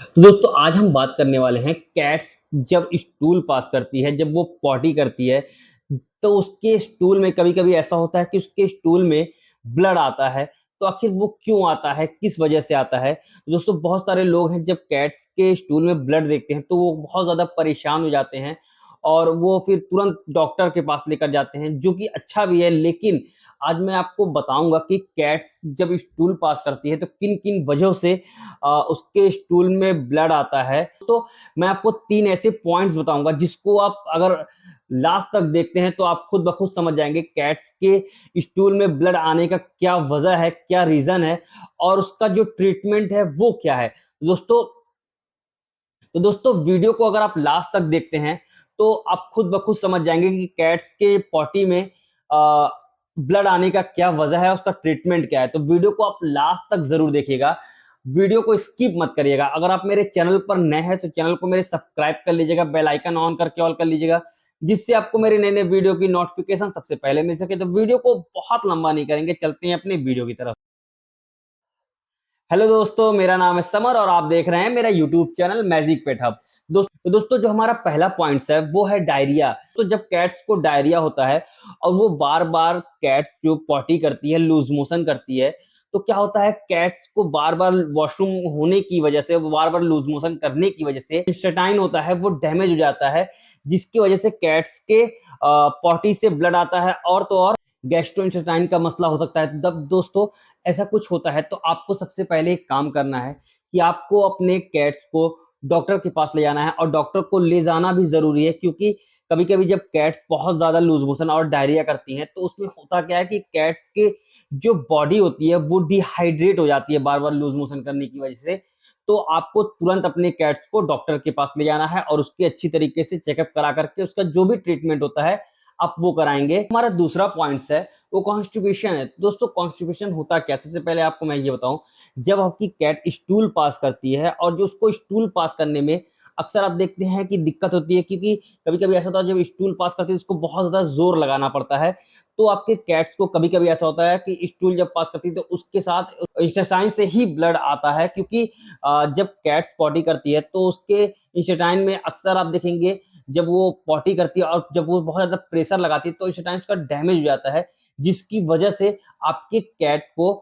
तो दोस्तों आज हम बात करने वाले हैं कैट्स जब स्टूल पास करती है, जब वो पॉटी करती है, तो उसके स्टूल में कभी-कभी ऐसा होता है कि उसके स्टूल में ब्लड आता है। तो आखिर वो क्यों आता है, किस वजह से आता है? तो दोस्तों बहुत सारे लोग हैं जब कैट्स के स्टूल में ब्लड देखते हैं तो वो बहुत ज़्यादा परेशान हो जाते हैं और वो फिर तुरंत डॉक्टर के पास लेकर जाते हैं, जो कि अच्छा भी है। लेकिन आज मैं आपको बताऊँगा कि कैट्स जब स्टूल पास करती है तो किन-किन वजहों से उसके स्टूल में ब्लड आता है। तो मैं आपको 3 ऐसे पॉइंट्स बताऊँगा जिसको आप अगर लास्ट तक देखते हैं तो आप खुद ब खुद समझ जाएँगे कैट्स के स्टूल में ब्लड आने का क्या वजह है, क्या रीज़न है और उसका जो ट्रीटमेंट है वो क्या है। दोस्तों वीडियो को अगर आप लास्ट तक देखते हैं तो आप खुद ब खुद समझ जाएँगे कि कैट्स के पॉटी में अ, ब्लड आने का क्या वजह है, उसका ट्रीटमेंट क्या है। तो वीडियो को आप लास्ट तक ज़रूर देखिएगा। वीडियो को स्किप मत करिएगा। अगर आप मेरे चैनल पर नए हैं तो चैनल को मेरे सब्सक्राइब कर लीजिएगा, बेल आइकन ऑन करके ऑल कर लीजिएगा, जिससे आपको मेरे नए-नए वीडियो की नोटिफ़िकेशन सबसे पहले मिल सके। तो वीडियो को बहुत लंबा नहीं करेंगे, चलते हैं अपने वीडियो की तरफ। हेलो दोस्तों, मेरा नाम है समर और आप देख रहे हैं मेरा यूट्यूब चैनल मैजिक पेट हब। दोस्तों जो हमारा पहला पॉइंट्स है वो है डायरिया। तो जब कैट्स को डायरिया होता है और वो बार-बार कैट्स जो पॉटी करती है, लूज़ मोशन करती है, तो क्या होता है कैट्स को बार-बार वॉशरूम होने की वजह से, वो बार-बार लूज़ मोशन करने की वजह से इंस्टेटाइन होता है वो डैमेज हो जाता है, जिसकी वजह से कैट्स के पॉटी से ब्लड आता है और तो और गैस्ट्रोइंटेस्टाइन का मसला हो सकता है। तब दोस्तों ऐसा कुछ होता है तो आपको सबसे पहले एक काम करना है कि आपको अपने कैट्स को डॉक्टर के पास ले जाना है और डॉक्टर को ले जाना भी ज़रूरी है, क्योंकि कभी-कभी जब कैट्स बहुत ज़्यादा लूज़ मोशन और डायरिया करती हैं, तो उसमें होता क्या है कि कैट्स के जो बॉडी होती है वो डिहाइड्रेट हो जाती है बार-बार लूज़ मोशन करने की वजह से। तो आपको तुरंत अपने कैट्स को डॉक्टर के पास ले जाना है और उसकी अच्छी तरीके से चेकअप करा करके उसका जो भी ट्रीटमेंट होता है, आप वो कराएँगे। हमारा दूसरा पॉइंट्स है वो कॉन्स्टिपेशन है। दोस्तों कॉन्स्टिपेशन होता क्या है? सबसे पहले आपको मैं ये बताऊँ, जब आपकी कैट स्टूल पास करती है और जो उसको स्टूल पास करने में अक्सर आप देखते हैं कि दिक्कत होती है, क्योंकि कभी-कभी ऐसा होता है जब स्टूल पास करती है उसको बहुत ज़्यादा ज़ोर लगाना पड़ता है। तो आपके कैट्स को कभी-कभी ऐसा होता है कि स्टूल जब पास करती है तो उसके साथ इंटेस्टाइन से ही ब्लड आता है, क्योंकि जब कैट्स पॉटी करती है तो उसके इंटेस्टाइन में अक्सर आप देखेंगे जब वो पॉटी करती है और जब वो बहुत ज़्यादा प्रेशर लगाती है तो इंटेस्टाइन का डैमेज हो जाता है, जिसकी वजह से आपके कैट को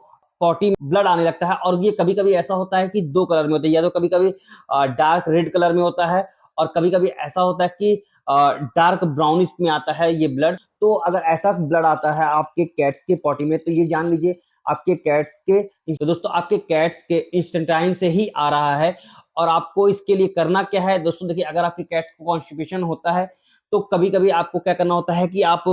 पॉटी में ब्लड आने लगता है। और ये कभी-कभी ऐसा होता है कि 2 कलर में होता है, या तो कभी-कभी डार्क रेड कलर में होता है और कभी-कभी ऐसा होता है कि डार्क ब्राउनिश में आता है ये ब्लड। तो अगर ऐसा ब्लड आता है आपके कैट्स के पॉटी में तो ये जान लीजिए आपके कैट्स के तो दोस्तों आपके कैट्स के इंस्टेंटाइन से ही आ रहा है। और आपको इसके लिए करना क्या है दोस्तों, देखिए अगर आपके कैट्स को कॉन्स्टिपेशन होता है तो कभी-कभी आपको क्या करना होता है कि आप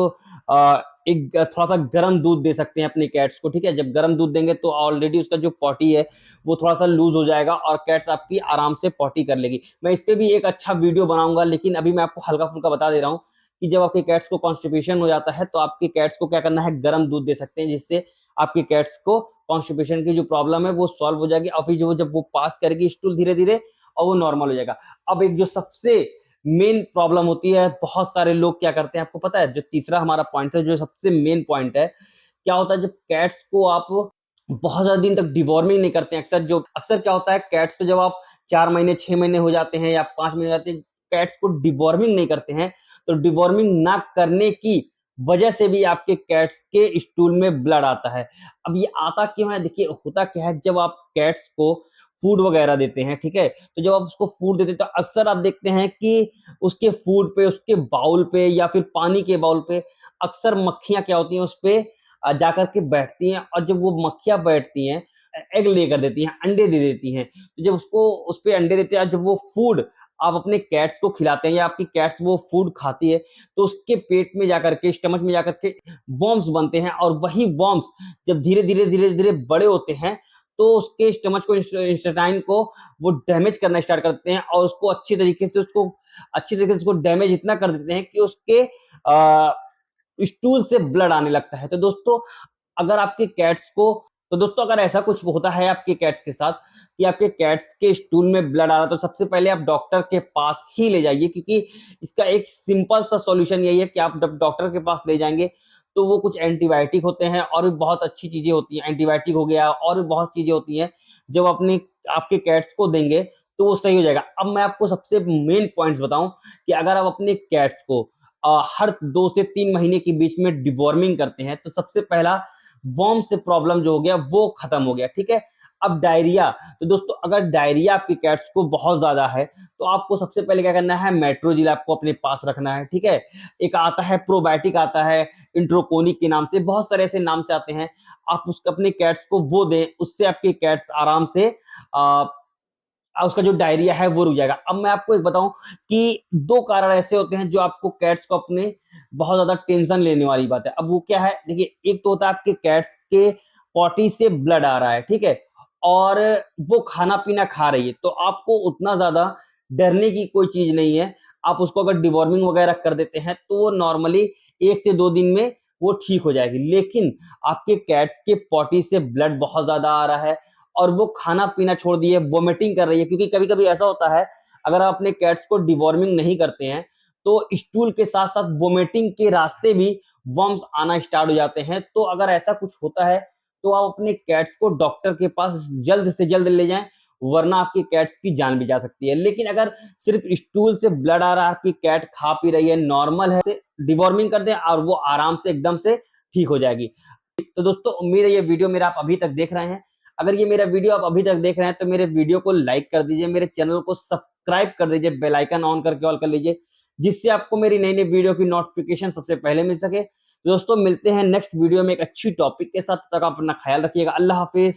एक थोड़ा-सा गरम दूध दे सकते हैं अपने कैट्स को, ठीक है? जब गरम दूध देंगे तो ऑलरेडी उसका जो पॉटी है, वो थोड़ा-सा लूज़ हो जाएगा और कैट्स आपकी आराम से पॉटी कर लेगी। मैं इस पे भी एक अच्छा वीडियो बनाऊँगा, लेकिन अभी मैं आपको हल्का-फुल्का बता दे रहा हूँ कि जब आपके कैट्स को कॉन्स्टिपेशन हो जाता है, तो आपके कैट्स को क्या करना है, गरम दूध दे सकते हैं, जिससे आपके कैट्स को कॉन्स्टिपेशन की जो प्रॉब्लम है, वो सॉल्व हो जाएगी और फिर जो जब वो पास करेगी स्टूल धीरे-धीरे और वो नॉर्मल हो जाएगा। अब एक जो सबसे मेन प्रॉब्लम होती है, बहुत सारे लोग क्या करते हैं आपको पता है? जो तीसरा हमारा पॉइंट है, जो सबसे मेन पॉइंट है, क्या होता है जब कैट्स को आप बहुत ज़्यादा दिन तक डिवॉर्मिंग नहीं करते हैं, अक्सर क्या होता है कैट्स को जब आप 4 महीने, 6 महीने हो जाते हैं या 5 महीने हो जाते हैं, कैट्स को डिवॉर्मिंग नहीं करते हैं, तो डिवॉर्मिंग ना करने की वजह से भी आपके कैट्स के स्टूल में ब्लड आता है। अब ये आता क्यों है? देखिए होता क्या है, जब आप कैट्स को फूड वगैरह देते हैं, ठीक है? तो जब आप उसको फूड देते हैं तो अक्सर आप देखते हैं कि उसके फूड पे, उसके बाउल पे या फिर पानी के बाउल पे अक्सर मक्खियाँ क्या होती हैं उसपे जाकर के बैठती हैं और जब वो मक्खियाँ बैठती हैं, एग ले कर देती हैं, अंडे दे देती हैं। तो जब उसको उसपे अंडे देते हैं और जब वो फूड आप अपने कैट्स को खिलाते हैं या आपकी कैट्स वो फूड खाती है, तो उसके पेट में जाकर के, स्टमक में जाकर के वर्म्स बनते हैं और वही वर्म्स जब धीरे-धीरे, धीरे-धीरे बड़े होते हैं, तो उसके स्टमच को इंटेस्टाइन को वो डैमेज करना स्टार्ट करते हैं और उसको अच्छी तरीके से उसको डैमेज इतना कर देते हैं कि उसके स्टूल से ब्लड आने लगता है। अगर आपके कैट्स को दोस्तों अगर ऐसा कुछ होता है आपके कैट्स के साथ कि आपके कैट्स के स्टूल में ब्लड आ रहा है, तो सबसे पहले आप डॉक्टर के पास ही ले जाइए, क्योंकि इसका एक सिंपल सा सॉल्यूशन यही है कि आप जब डॉक्टर के पास ले जाएँगे, तो वो कुछ एंटीबायोटिक होते हैं और भी बहुत अच्छी चीज़ें होती हैं। एंटीबायोटिक हो गया और भी बहुत चीज़ें होती हैं, जब अपने आपके कैट्स को देंगे, तो वो सही हो जाएगा। अब मैं आपको सबसे मेन पॉइंट्स बताऊं कि अगर आप अपने कैट्स को हर 2 से 3 महीने के बीच में डिवॉर्मिंग करते हैं तो सबसे पहला वर्म से प्रॉब्लम जो हो गया वो खत्म हो गया, ठीक है। अब डायरिया, तो दोस्तों अगर डायरिया आपकी कैट्स को बहुत ज्यादा है तो आपको सबसे पहले क्या करना है, मेट्रोजिल आपको अपने पास रखना है, ठीक है। एक आता है प्रोबायोटिक, आता है इंट्रोकोनिक के नाम से, बहुत सारे ऐसे नाम से आते हैं, आप उसके अपने कैट्स को वो दें, उससे आपके कैट्स आराम से आ, उसका जो डायरिया है वो रुक जाएगा। अब मैं आपको एक बताऊं कि 2 कारण ऐसे होते हैं जो आपको कैट्स को अपने बहुत ज्यादा टेंशन लेने वाली बात है। अब वो क्या है, देखिए एक तो होता है आपके कैट्स के पॉटी से ब्लड आ रहा है, ठीक है, और वो खाना पीना खा रही है, तो आपको उतना ज्यादा डरने की कोई चीज नहीं है। आप उसको अगर डिवॉर्मिंग वगैरह कर देते हैं तो वो नॉर्मली 1 से 2 दिन में वो ठीक हो जाएगी। लेकिन आपके कैट्स के पॉटी से ब्लड बहुत ज्यादा आ रहा है और वो खाना पीना छोड़ दी है, वोमिटिंग कर रही है, क्योंकि कभी कभी ऐसा होता है अगर आप अपने कैट्स को डिवॉर्मिंग नहीं करते हैं तो स्टूल के साथ साथ वोमिटिंग के रास्ते भी वर्म्स आना स्टार्ट हो जाते हैं। तो अगर ऐसा कुछ होता है तो आप अपने कैट्स को डॉक्टर के पास जल्द से जल्द ले जाएं, वरना आपकी कैट्स की जान भी जा सकती है। लेकिन अगर सिर्फ स्टूल से ब्लड आ रहा है, आपकी कैट खा पी रही है, नॉर्मल है, डिवॉर्मिंग कर दें और वो आराम से एकदम से ठीक हो जाएगी। तो दोस्तों उम्मीद है ये वीडियो मेरा आप अभी तक देख रहे हैं। अगर ये मेरा वीडियो आप अभी तक देख रहे हैं तो मेरे वीडियो को लाइक कर दीजिए, मेरे चैनल को सब्सक्राइब कर दीजिए, बेल आइकन ऑन करके ऑल कर लीजिए, जिससे आपको मेरी नई नई वीडियो की नोटिफिकेशन सबसे पहले मिल सके। दोस्तों मिलते हैं नेक्स्ट वीडियो में एक अच्छी टॉपिक के साथ, तब तक आप अपना ख्याल रखिएगा। अल्लाह हाफिज।